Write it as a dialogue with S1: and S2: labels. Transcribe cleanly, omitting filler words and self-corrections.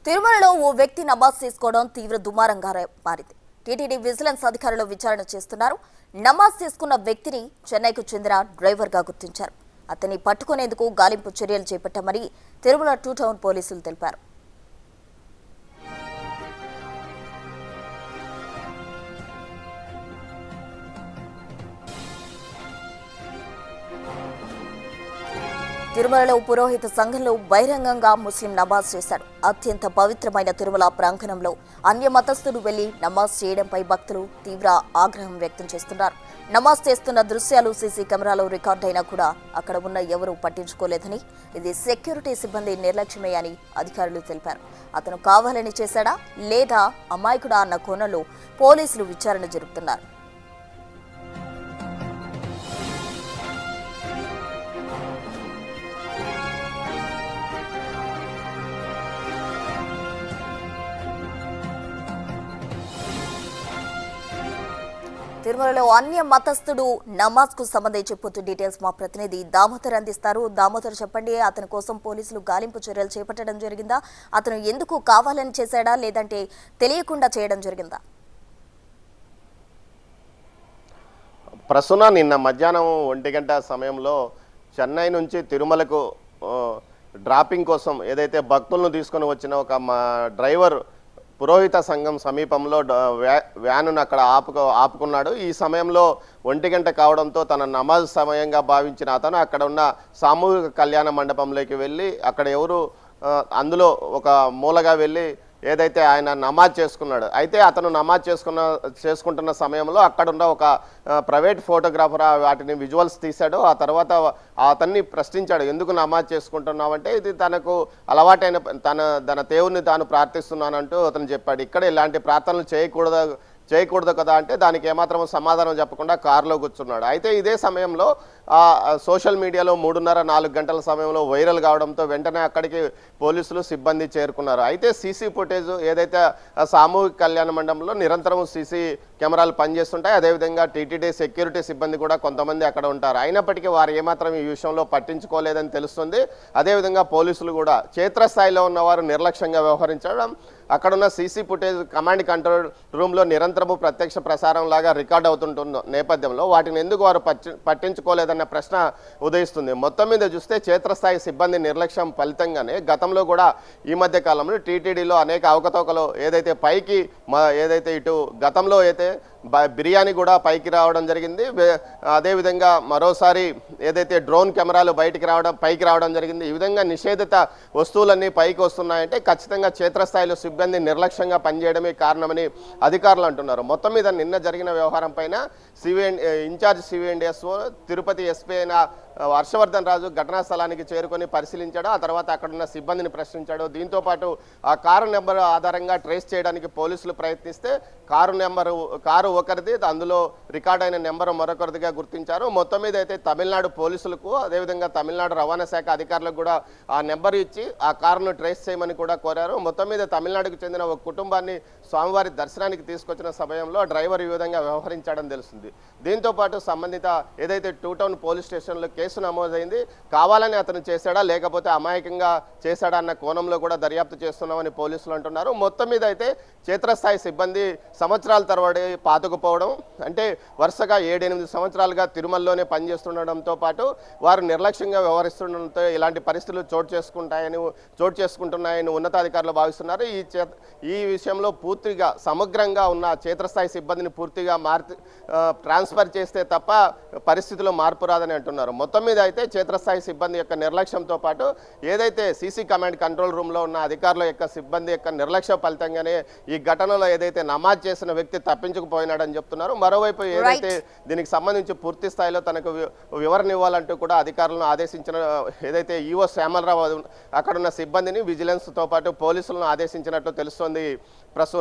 S1: తిరుమలలో ఓ వ్యక్తి నమాజ్ చేసుకోవడం తీవ్ర దుమారంగా మారింది. టీటీడీ విజిలెన్స్ అధికారులు విచారణ చేస్తున్నారు. నమాజ్ చేసుకున్న వ్యక్తిని చెన్నైకు చెందిన డ్రైవర్గా గుర్తించారు. అతన్ని పట్టుకునేందుకు గాలింపు చర్యలు చేపట్టామని తిరుమల 2 టౌన్ పోలీసులు తెలిపారు. తిరుమలలో పురోహిత సంఘంలో బహిరంగంగా ముస్లిం నమాజ్ చేశాడు. అత్యంత పవిత్రమైన తిరుమల ప్రాంగణంలో అన్య మతస్థుడు వెళ్లి నమాజ్ చేయడంపై భక్తులు తీవ్ర ఆగ్రహం వ్యక్తం చేస్తున్నారు. నమాజ్ చేస్తున్న దృశ్యాలు సీసీ కెమెరాలో రికార్డైనా కూడా అక్కడ ఉన్న ఎవరూ పట్టించుకోలేదని, ఇది సెక్యూరిటీ సిబ్బంది నిర్లక్ష్యమే అని అధికారులు తెలిపారు. అతను కావాలని చేశాడా లేదా అమాయకుడా అన్న కోణంలో పోలీసులు విచారణ జరుపుతున్నారు. తిరుమలలో అన్య మతస్థుడు నమాజ్ కు సంబంధించి పూర్తి డీటెయిల్స్ మా ప్రతినిధి దామోదర్ అందిస్తారు. దామోదర్, చెప్పండి, అతని కోసం పోలీసులు గాలింపు చర్యలు చేపట్టడం జరిగిందా? అతను ఎందుకు కావాలని చేశాడా లేదంటే తెలియకుండా చేయడం జరిగిందా?
S2: ప్రస్తుతం నిన్న మధ్యాహ్నం 1 గంట సమయంలో చెన్నై నుంచి తిరుమలకు డ్రాపింగ్ కోసం ఏదైతే భక్తులను తీసుకొని వచ్చిన ఒక డ్రైవర్ పురోహిత సంఘం సమీపంలో వ్యానును అక్కడ ఆపుకున్నాడు. ఈ సమయంలో 1 గంట కావడంతో తన నమాజ్ సమయంగా భావించిన అతను అక్కడ ఉన్న సామూహిక కళ్యాణ మండపంలోకి వెళ్ళి అక్కడ ఎవరు అందులో ఒక మూలగా వెళ్ళి ఏదైతే ఆయన నమాజ్ చేసుకున్నాడు. అయితే అతను నమాజ్ చేసుకుంటున్న సమయంలో అక్కడున్న ఒక ప్రైవేట్ ఫోటోగ్రాఫర్ వాటిని విజువల్స్ తీశాడు. ఆ తర్వాత అతన్ని ప్రశ్నించాడు, ఎందుకు నమాజ్ చేసుకుంటున్నావంటే ఇది తనకు అలవాటైన తన దేవుణ్ణి తాను ప్రార్థిస్తున్నానంటూ అతను చెప్పాడు. ఇక్కడ ఇలాంటి ప్రార్థనలు చేయకూడదు కదా అంటే దానికి ఏమాత్రం సమాధానం చెప్పకుండా కారులో కూర్చున్నాడు. అయితే ఇదే సమయంలో సోషల్ మీడియాలో 3:30-4 గంటల సమయంలో వైరల్ కావడంతో వెంటనే అక్కడికి పోలీసులు సిబ్బంది చేరుకున్నారు. అయితే సీసీ ఫుటేజ్ ఏదైతే సామూహిక కళ్యాణ మండపంలో నిరంతరం సీసీ కెమెరాలు పనిచేస్తుంటాయి. అదేవిధంగా టీటీడీ సెక్యూరిటీ సిబ్బంది కూడా కొంతమంది అక్కడ ఉంటారు. అయినప్పటికీ వారు ఏమాత్రం ఈ విషయంలో పట్టించుకోలేదని తెలుస్తుంది. అదేవిధంగా పోలీసులు కూడా క్షేత్రస్థాయిలో ఉన్నవారు నిర్లక్ష్యంగా వ్యవహరించడం, అక్కడున్న సీసీ ఫుటేజ్ కమాండ్ కంట్రోల్ రూమ్లో నిరంతరము ప్రత్యక్ష ప్రసారం లాగా రికార్డ్ అవుతుంటున్న నేపథ్యంలో వాటిని ఎందుకు వారు పట్టించుకోలేదన్న ప్రశ్న ఉదయిస్తుంది. మొత్తం మీద చూస్తే క్షేత్రస్థాయి సిబ్బంది నిర్లక్ష్యం ఫలితంగానే గతంలో కూడా ఈ మధ్య కాలంలో టీటీడీలో అనేక అవకతవకలు ఏదైతే పైకి ఏదైతే ఇటు గతంలో అయితే బిర్యానీ కూడా పైకి రావడం జరిగింది. అదేవిధంగా మరోసారి ఏదైతే డ్రోన్ కెమెరాలు పైకి రావడం జరిగింది. ఈ విధంగా నిషేధిత వస్తువులన్నీ పైకి వస్తున్నాయంటే ఖచ్చితంగా క్షేత్రస్థాయిలో సిబ్బంది నిర్లక్ష్యంగా పనిచేయడమే కారణమని అధికారులు అంటున్నారు. మొత్తం మీద నిన్న జరిగిన వ్యవహారం పైన ఇన్ఛార్జ్ సివిఎండిఎస్ఓ తిరుపతి ఎస్పీ అయిన హర్షవర్ధన్ రాజు ఘటనా స్థలానికి చేరుకొని పరిశీలించాడు. ఆ తర్వాత అక్కడున్న సిబ్బందిని ప్రశ్నించాడు. దీంతోపాటు ఆ కారు నెంబర్ ఆధారంగా ట్రేస్ చేయడానికి పోలీసులు ప్రయత్నిస్తే కారు ఒకరిది, అందులో రికార్డ్ అయిన నెంబర్ మరొకరిదిగా గుర్తించారు. మొత్తం మీద అయితే తమిళనాడు పోలీసులకు అదేవిధంగా తమిళనాడు రవాణా శాఖ అధికారులకు కూడా ఆ నెంబర్ ఇచ్చి ఆ కారును ట్రేస్ చేయమని కూడా కోరారు. మొత్తం మీద తమిళనాడుకు చెందిన ఒక కుటుంబాన్ని స్వామివారి దర్శనానికి తీసుకొచ్చిన సమయంలో డ్రైవర్ ఈ విధంగా వ్యవహరించాడని తెలుస్తుంది. దీంతోపాటు సంబంధిత ఏదైతే 2 టౌన్ పోలీస్ స్టేషన్లో కేసు నమోదైంది. కావాలని అతను చేశాడా లేకపోతే అమాయకంగా చేశాడా అన్న కోణంలో కూడా దర్యాప్తు చేస్తున్నామని పోలీసులు అంటున్నారు. మొత్తం మీద అయితే క్షేత్రస్థాయి సిబ్బంది సంవత్సరాల తరబడి పాతుకుపోవడం, అంటే వరుసగా 7-8 సంవత్సరాలుగా తిరుమలలోనే పనిచేస్తుండడంతో పాటు వారు నిర్లక్ష్యంగా వ్యవహరిస్తుండడంతో ఇలాంటి పరిస్థితులు చోటు చేసుకుంటున్నాయని ఉన్నతాధికారులు భావిస్తున్నారు. ఈ విషయంలో పూర్తిగా సమగ్రంగా ఉన్న క్షేత్రస్థాయి సిబ్బందిని పూర్తిగా ట్రాన్స్ఫర్ చేస్తే తప్ప పరిస్థితుల్లో మార్పు రాదని అంటున్నారు. మొత్తం మీద అయితే క్షేత్రస్థాయి సిబ్బంది యొక్క నిర్లక్ష్యంతో పాటు ఏదైతే సీసీ కమాండ్ కంట్రోల్ రూమ్లో ఉన్న అధికారుల యొక్క సిబ్బంది యొక్క నిర్లక్ష్య ఫలితంగానే ఈ ఘటనలో ఏదైతే నమాజ్ చేసిన వ్యక్తి తప్పించుకుపోయినాడని చెప్తున్నారు. మరోవైపు ఏదైతే దీనికి సంబంధించి పూర్తి స్థాయిలో తనకు వివరణ ఇవ్వాలంటూ కూడా అధికారులను ఆదేశించిన ఏదైతే ఈవో శ్యామలరావు అక్కడున్న సిబ్బందిని విజిలెన్స్తో పాటు పోలీసులను ఆదేశించినట్లు తెలుస్తోంది. ప్రస్తుతం